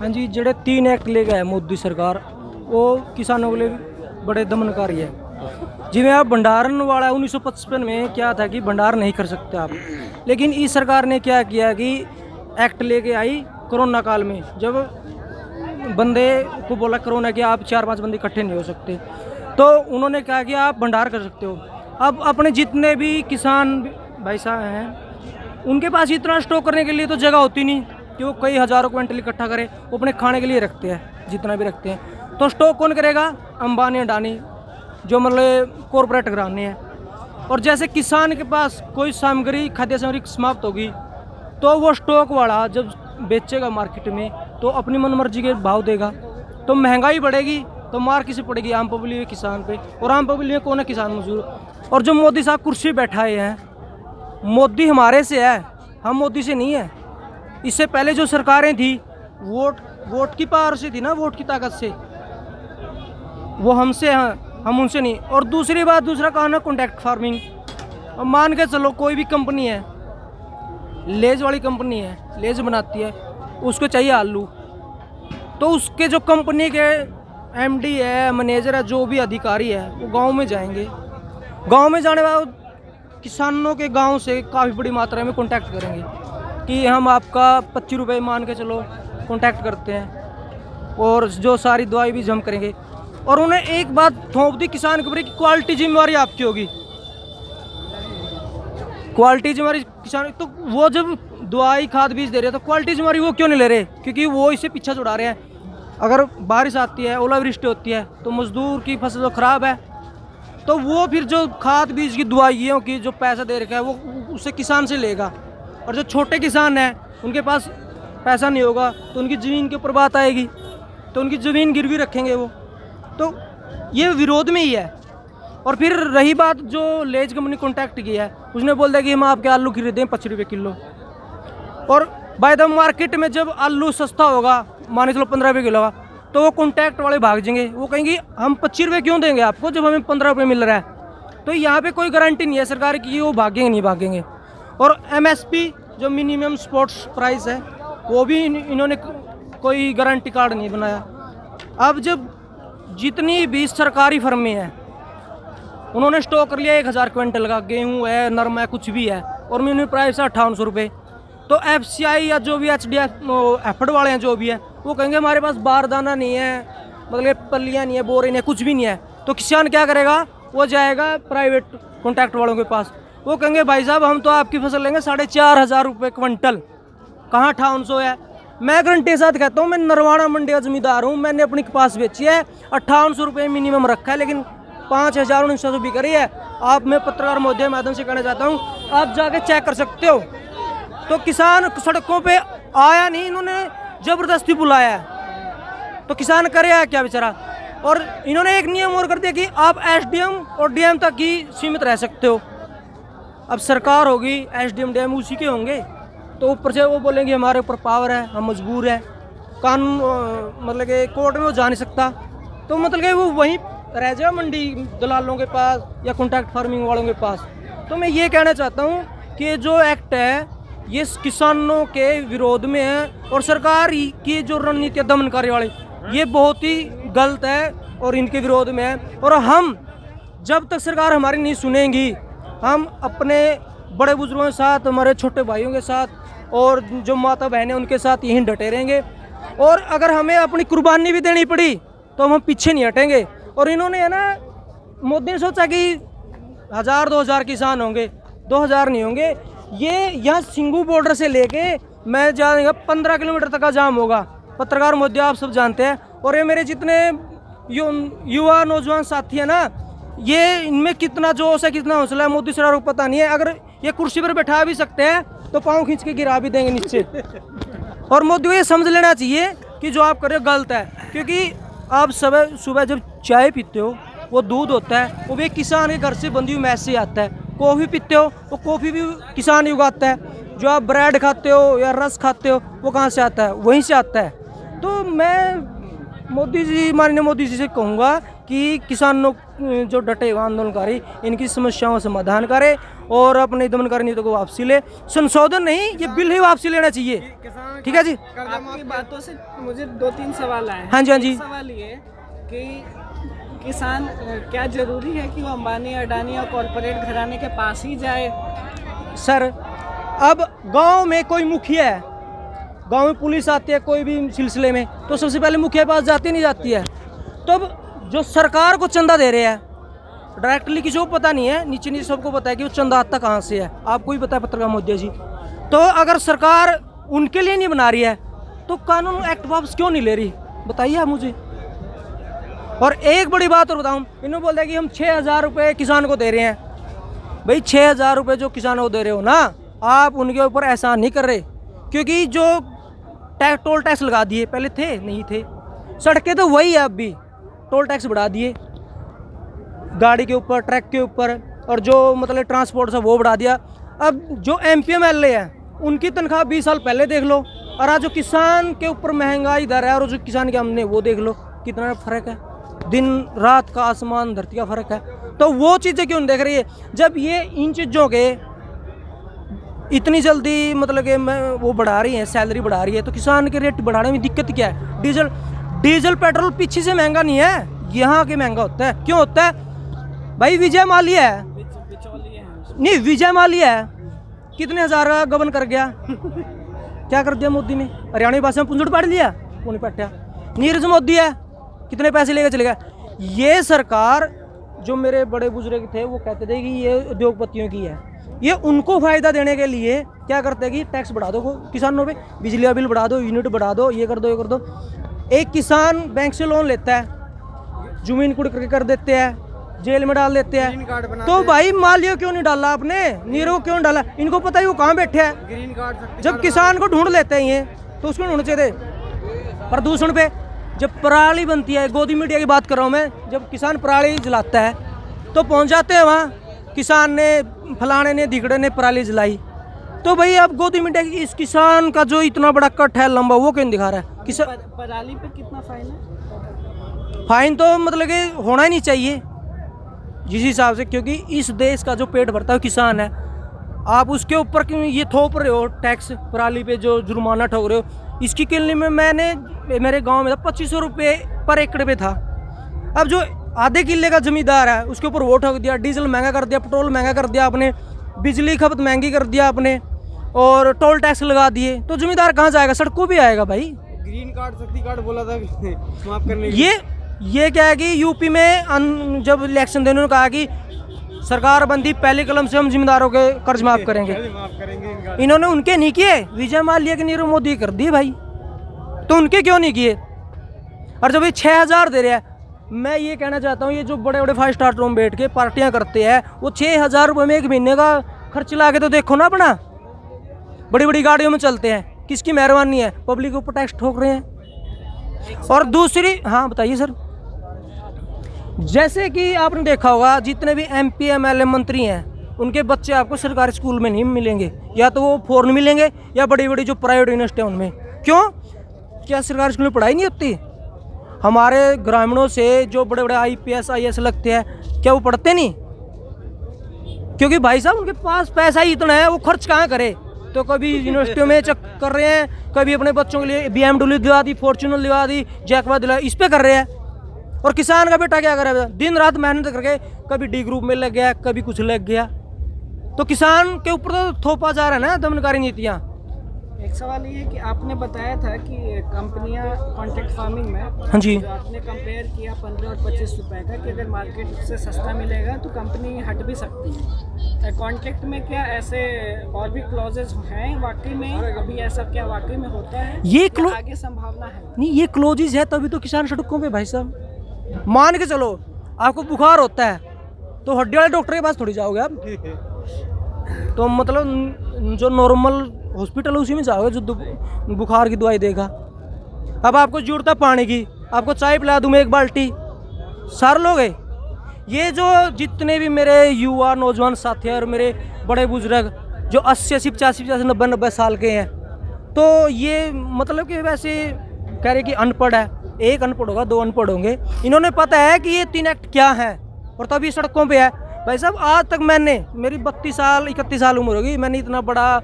हाँ जी, ਜਿਹੜੇ 3 एक्ट ले गए मोदी सरकार वो किसानों के लिए बड़े दमनकारी है। जिवें आप भंडारण वाला 1955 में क्या था कि भंडार नहीं कर सकते आप, लेकिन इस सरकार ने क्या किया कि एक्ट लेके आई कोरोना काल में, जब बंदे को बोला कोरोना कि आप 4-5 बंदे इकट्ठे नहीं हो सकते, तो उन्होंने कहा कि आप भंडार कर सकते हो। अब अपने जितने भी किसान भाई साहब हैं उनके पास इतना स्टॉक करने के लिए तो जगह होती नहीं कि वो कई हज़ारों क्विंटल इकट्ठा करे, वो अपने खाने के लिए रखते हैं जितना भी रखते हैं। तो स्टॉक कौन करेगा? अंबानी अडानी, जो मतलब कॉरपोरेट घराने हैं। और जैसे किसान के पास कोई सामग्री खाद्य सामग्री समाप्त होगी तो वो स्टॉक वाला जब बेचेगा मार्केट में तो अपनी मनमर्जी के भाव देगा, तो महंगाई बढ़ेगी, तो मार किसे पड़ेगी? आम पब्लिक किसान पे। और आम पब्लिक में कौन है? किसान मजदूर। और जो मोदी साहब कुर्सी बैठाए हैं, मोदी हमारे से है, हम मोदी से नहीं है। इससे पहले जो सरकारें थी वोट की पावर से थी ना, वोट की ताकत से, वो हमसे हैं, हम उनसे नहीं। और दूसरी बात, दूसरा कहा ना कॉन्ट्रैक्ट फार्मिंग। अब मान के चलो कोई भी कंपनी है, लेज वाली कंपनी है, लेज बनाती है, उसको चाहिए आलू, तो उसके जो कंपनी के एमडी है, मैनेजर है, जो भी अधिकारी है, वो गांव में जाएंगे। गांव में जाने बाद किसानों के गांव से काफ़ी बड़ी मात्रा में कॉन्टैक्ट करेंगे कि हम आपका 25 रुपये मान के चलो कॉन्टैक्ट करते हैं, और जो सारी दवाई भी जम करेंगे। और उन्हें एक बात थोप दी किसान के ऊपर कि क्वालिटी जिम्मेवारी आपकी होगी, क्वालिटी जिम्मेवारी किसान। तो वो जब दवाई खाद बीज दे रहे हैं तो क्वालिटी जिम्मेवारी वो क्यों नहीं ले रहे? क्योंकि वो इसे पीछा छुड़ा रहे हैं। अगर बारिश आती है, ओलावृष्टि होती है, तो मजदूर की फसल तो ख़राब है, तो वो फिर जो खाद बीज की दवाइयों की जो पैसा दे रखा है वो उससे किसान से लेगा। और जो छोटे किसान हैं उनके पास पैसा नहीं होगा तो उनकी ज़मीन के ऊपर बात आएगी, तो उनकी ज़मीन गिरवी रखेंगे वो। तो ये विरोध में ही है। और फिर रही बात जो लेज कंपनी कॉन्टैक्ट किया है, उसने बोल दिया कि हम आपके आलू खरीदें 25 रुपये किलो, और बाय द मार्केट में जब आलू सस्ता होगा, मान के चलो 15 रुपये किलो का, तो वो कॉन्टैक्ट वाले भाग जाएंगे। वो कहेंगे हम 25 रुपये क्यों देंगे आपको जब हमें 15 रुपये मिल रहा है। तो यहाँ पे कोई गारंटी नहीं है सरकार की वो भागेंगे नहीं भागेंगे। और MSP जो मिनिमम सपोर्ट्स प्राइस है, वो भी इन्होंने कोई गारंटी कार्ड नहीं बनाया। अब जब जितनी भी सरकारी फर्में हैं उन्होंने स्टॉक कर लिया 1000 क्विंटल का, गेहूँ है, नरमा है, कुछ भी है, और मिनिमम प्राइस है 5800 रुपये। तो FCI या जो भी एफर्ड वाले हैं जो भी है, वो कहेंगे हमारे पास बारदाना नहीं है, मतलब पल्लियाँ नहीं है, बोरे नहीं है, कुछ भी नहीं है। तो किसान क्या करेगा? वो जाएगा प्राइवेट कॉन्ट्रैक्ट वालों के पास, वो कहेंगे भाई साहब हम तो आपकी फसल लेंगे 4500 रुपये क्विंटल, कहाँ 5800 है। मैं गारंटी के साथ कहता हूँ, मैं नरवाना मंडी का जमींदार हूँ, मैंने अपनी कपास बेची है, 5800 रुपये मिनिमम रखा है, लेकिन 5900 बिक रही है। आप, मैं पत्रकार महोदय माध्यम से कहना चाहता हूँ, आप जाके चेक कर सकते हो। तो किसान सड़कों पे आया नहीं, इन्होंने ज़बरदस्ती बुलाया है, तो किसान करेगा क्या बेचारा। और इन्होंने एक नियम और कर दिया कि आप SDM और DM तक ही सीमित रह सकते हो। अब सरकार होगी, SDM DM उसी के होंगे, तो ऊपर से वो बोलेंगे हमारे ऊपर पावर है, हम मजबूर हैं, कानून मतलब कि कोर्ट में वो जा नहीं सकता, तो मतलब कि वो वहीं रह जाए मंडी दलालों के पास या कॉन्ट्रैक्ट फार्मिंग वालों के पास। तो मैं ये कहना चाहता हूँ कि जो एक्ट है ये किसानों के विरोध में है, और सरकार की जो रणनीति दमनकारी वाली, ये बहुत ही गलत है और इनके विरोध में है। और हम जब तक सरकार हमारी नहीं सुनेंगी, हम अपने बड़े बुजुर्गों के साथ, हमारे छोटे भाइयों के साथ, और जो माता बहनें उनके साथ यहीं डटे रहेंगे। और अगर हमें अपनी कुर्बानी भी देनी पड़ी तो हम पीछे नहीं हटेंगे। और इन्होंने है ना, मोदी ने सोचा कि 1000-2000 किसान होंगे, 2000 नहीं होंगे। ये यहाँ सिंगू बॉर्डर से लेके मैं जाऊँगा 15 किलोमीटर तक का जाम होगा, पत्रकार महोदय आप सब जानते हैं। और ये मेरे जितने युवा नौजवान साथी हैं ना, ये इनमें कितना जोश है, कितना हौसला है, मोदी सरकार को पता नहीं है। अगर ये कुर्सी पर बैठा भी सकते हैं तो पाँव खींच के गिरा भी देंगे नीचे। और मोदी को ये समझ लेना चाहिए कि जो आप कर रहे हो गलत है, क्योंकि आप सुबह जब चाय पीते हो वो दूध होता है, वो भी किसान के घर से बंधी हुई मैस से आता है। कॉफ़ी पीते हो वो कॉफ़ी भी किसान ही उगाता है। जो आप ब्रेड खाते हो या रस खाते हो वो कहाँ से आता है? वहीं से आता है। तो मैं माननीय मोदी जी से कहूँगा कि किसानों जो डटे हुए आंदोलनकारी, इनकी समस्याओं का समाधान करें और अपनी दमनकारी नीति को वापसी ले। संशोधन नहीं, ये बिल ही वापसी लेना चाहिए। ठीक है जी। आपकी बातों से मुझे 2-3 सवाल आए हैं। हाँ जी, हाँ जी। सवाल ये कि किसान क्या जरूरी है कि वो अंबानी, अडानी और कॉरपोरेट घराने के पास ही जाए? सर, अब गांव में कोई मुखिया है, गांव में पुलिस आती है कोई भी सिलसिले में, तो सबसे पहले मुखिया के पास जाती नहीं जाती है। तो अब जो सरकार को चंदा दे रहे हैं, डायरेक्टली किसी को पता नहीं है, नीचे नीचे सबको पता है कि वो चंदा आता कहाँ से है। आपको ही पता है पत्रकार महोदय जी। तो अगर सरकार उनके लिए नहीं बना रही है तो कानून एक्ट वापस क्यों नहीं ले रही, बताइए आप मुझे। और एक बड़ी बात और बताऊँ, इन्होंने बोल दिया कि हम 6,000 रुपये किसान को दे रहे हैं। भाई 6,000 रुपये जो किसानों को दे रहे हो ना, आप उनके ऊपर एहसान नहीं कर रहे, क्योंकि जो टोल टैक्स लगा दिए, पहले थे नहीं थे, सड़कें तो वही है, अब भी टोल टैक्स बढ़ा दिए गाड़ी के ऊपर, ट्रक के ऊपर, और जो मतलब ट्रांसपोर्ट से वो बढ़ा दिया। अब जो MP MLA है उनकी तनख्वाह 20 साल पहले देख लो, और आज जो किसान के ऊपर महंगाई दर है और जो किसान के हमने वो देख लो, कितना फ़र्क है, दिन रात का आसमान धरती का फ़र्क है। तो वो चीज़ें क्यों नहीं देख रही है? जब ये इन चीज़ों के इतनी जल्दी मतलब कि वो बढ़ा रही है, सैलरी बढ़ा रही है, तो किसान के रेट बढ़ाने में दिक्कत क्या है? डीजल पेट्रोल पीछे से महंगा नहीं है, यहाँ के महंगा होता है। क्यों होता है भाई? विजय माल्या है, नहीं विजय माल्या है, कितने हज़ार का गबन कर गया क्या कर दिया मोदी ने? हरियाणा की भाषा में पुंजड़ पाट लिया, वो नहीं पटा। नीरज मोदी है, कितने पैसे लेकर चले गया। ये सरकार, जो मेरे बड़े बुजुर्ग थे वो कहते थे कि ये उद्योगपतियों की है, ये उनको फायदा देने के लिए क्या करते हैं कि टैक्स बढ़ा दो किसानों पे, बिजली का बिल बढ़ा दो, यूनिट बढ़ा दो, ये कर दो, ये कर दो। एक किसान बैंक से लोन लेता है, जमीन कुड़ करके कर देते हैं, जेल में डाल देते हैं। तो भाई मालिया क्यों नहीं डाला आपने, नीरो क्यों नहीं डाला? इनको पता ही वो कहाँ बैठे हैं। ग्रीन कार्ड जब किसान को ढूंढ लेते हैं ये, तो उसको ढूंढने चाहिए। प्रदूषण पे जब पराली बनती है, गोदी मीडिया की बात कर रहा हूँ मैं, जब किसान पराली जलाता है तो पहुँच जाते हैं वहाँ, किसान ने, फलाने ने, धिकड़े ने पराली जलाई। तो भाई अब गोदी मीडिया की इस किसान का जो इतना बड़ा कट है लंबा, वो क्यों दिखा रहा है? किसान पराली पे कितना फाइन है? फाइन तो मतलब कि होना ही नहीं चाहिए जिस हिसाब से, क्योंकि इस देश का जो पेट भरता है किसान है। आप उसके ऊपर क्यों ये थोप रहे हो टैक्स? पराली पे जो जुर्माना ठोक रहे हो। इसकी किल्ली में मैंने, मेरे गांव में था 2500 रुपये पर एकड़ पे था। अब जो आधे किले का जमींदार है उसके ऊपर वो ठोक दिया, डीजल महंगा कर दिया, पेट्रोल महंगा कर दिया आपने, बिजली खपत महंगी कर दिया आपने, और टोल टैक्स लगा दिए। तो जमींदार कहाँ जाएगा? सड़कों पे आएगा भाई। ग्रीन कार्ड, शक्ति कार्ड बोला था माफ करने। ये क्या है कि यूपी में जब इलेक्शन देने कहा कि सरकार बंदी, पहले कलम से हम जिम्मेदारों के कर्ज माफ करेंगे, इन्होंने उनके नहीं किए, विजय माल्या के नीरव मोदी कर दिए भाई। तो उनके क्यों नहीं किए? और जब ये 6,000 दे रहे हैं, मैं ये कहना चाहता हूँ, ये जो बड़े बड़े 5 स्टार रूम बैठ के पार्टियां करते हैं, वो 6,000 रुपये में एक महीने का खर्च ला के तो देखो ना अपना। बड़ी बड़ी गाड़ियों में चलते हैं, किसकी मेहरबानी है? पब्लिक के ऊपर टैक्स ठोक रहे हैं। और दूसरी, हाँ बताइए सर। जैसे कि आपने देखा होगा, जितने भी MP MLA मंत्री हैं, उनके बच्चे आपको सरकारी स्कूल में नहीं मिलेंगे, या तो वो फॉरेन मिलेंगे या बड़ी बड़ी जो प्राइवेट यूनिवर्सिटी है उनमें। क्यों? क्या सरकारी स्कूल में पढ़ाई नहीं होती? हमारे ग्रामीणों से जो बड़े बड़े IPS IAS लगते हैं, क्या वो पढ़ते नहीं? क्योंकि भाई साहब उनके पास पैसा ही इतना है, वो खर्च कहाँ करे? तो कभी यूनिवर्सिटियों में चेक कर रहे हैं, कभी अपने बच्चों के लिए BMW दिला दी, फॉर्च्यूनर दिला दी, जैकवा दिला, इस पे कर रहे हैं। और किसान का बेटा क्या करे? दिन रात मेहनत करके कभी D ग्रुप में लग गया, कभी कुछ लग गया। तो किसान के ऊपर तो थोपा जा रहा है ना दमनकारी नीतियाँ। एक सवाल ये है कि आपने बताया था कि कंपनियां कॉन्ट्रैक्ट फार्मिंग में, हाँ जी, आपने कंपेयर किया 15 और 25 रुपए का, कि अगर मार्केट से सस्ता मिलेगा तो कंपनी हट भी सकती है। कॉन्ट्रैक्ट में क्या ऐसे और भी क्लॉजेज हैं वाकई में? अभी ऐसा क्या वाकई में होता है? ये आगे संभावना है? नहीं, ये क्लोजेज है तभी तो किसान सड़कों पे भाई साहब। मान के चलो आपको बुखार होता है तो हड्डी वाले डॉक्टर के पास थोड़ी जाओगे आप, तो मतलब जो नॉर्मल हॉस्पिटल है उसी में जाओगे जो बुखार की दवाई देगा। अब आपको जरूरत है पानी की, आपको चाय पिला दूँ मैं 1 बाल्टी, सारे लोग हैं। ये जो जितने भी मेरे युवा नौजवान साथी हैं और मेरे बड़े बुजुर्ग जो 80 80 85 85 90 90 साल के हैं, तो ये मतलब कि वैसे कह रहे कि अनपढ़ है, एक अनपढ़ होगा, 2 अनपढ़ होंगे। इन्होंने पता है कि ये 3 एक्ट क्या है और तभी सड़कों पे है। भाई साहब आज तक मैंने, मेरी 32 साल 31 साल उम्र होगी, मैंने इतना बड़ा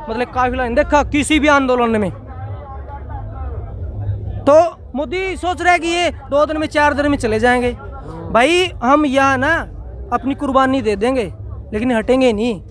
मतलब काफिला नहीं देखा किसी भी आंदोलन में। तो मोदी सोच रहा है कि ये 2 दिन में 4 दिन में चले जाएंगे। भाई हम यहाँ ना अपनी कुर्बानी दे देंगे लेकिन हटेंगे नहीं।